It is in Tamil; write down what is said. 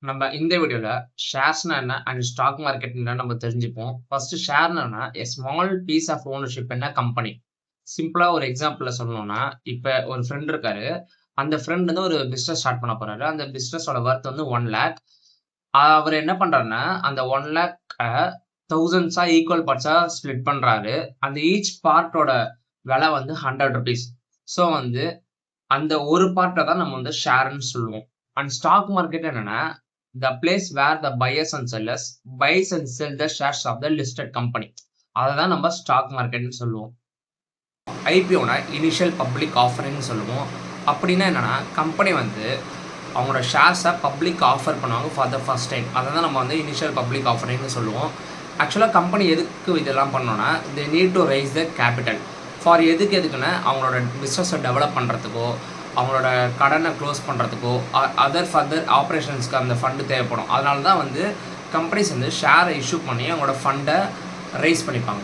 நம்ம இந்த வீடியோல ஷேர்ஸ்னா என்ன அண்ட் ஸ்டாக் மார்க்கெட்னா நம்ம தெரிஞ்சுப்போம். ஃபர்ஸ்ட் ஷேர்னா a small piece of ownership என்ன கம்பெனி. சிம்பிளா ஒரு எக்ஸாம்பிள்ல சொல்லணும்னா, இப்ப ஒரு ஃப்ரெண்ட் இருக்காரு. அந்த ஃப்ரெண்ட் வந்து ஒரு பிசினஸ் ஸ்டார்ட் பண்ண போறாரு. அந்த பிசினஸோட வொர்த் வந்து 1,00,000. அவரு என்ன பண்றாருன்னா, அந்த 1,00,000 தௌசண்ட்ஸா ஈக்குவல் பார்ட்ஸா ஸ்ப்ளிட் பண்றாரு. அந்த ஈச் பார்ட்டோட விலை வந்து ₹100. ஸோ வந்து அந்த ஒரு பார்ட்ட தான் நம்ம வந்து ஷேர்ன்னு சொல்லுவோம். அண்ட் ஸ்டாக் மார்க்கெட் என்னன்னா, the place where the buyers and sellers buys and sell the shares of the listed company. அததான் நம்ம ஸ்டாக் மார்க்கெட்னு சொல்லுவோம். ஐபிஓனா இனிஷியல் பப்ளிக் ஆஃபரிங்னு சொல்லுவோம். அப்படின்னா என்னன்னா, கம்பெனி வந்து அவங்களோட ஷேர்ஸை பப்ளிக் ஆஃபர் பண்ணுவாங்க ஃபார் த ஃபர்ஸ்ட் டைம். அதை தான் நம்ம வந்து இனிஷியல் பப்ளிக் ஆஃபரிங்னு சொல்லுவோம். ஆக்சுவலாக கம்பெனி எதுக்கு இதெல்லாம் பண்ணோன்னா, they need to raise the capital for எதுக்குன்னா அவங்களோட பிஸ்னஸை டெவலப் பண்ணுறதுக்கோ, அவங்களோட கடனை க்ளோஸ் பண்ணுறதுக்கோ, அதர் ஃபர்தர் ஆப்ரேஷன்ஸ்க்கு அந்த ஃபண்டு தேவைப்படும். அதனால தான் வந்து கம்பெனிஸ் வந்து ஷேரை இஷ்யூ பண்ணி அவங்களோட ஃபண்டை ரைஸ் பண்ணிப்பாங்க.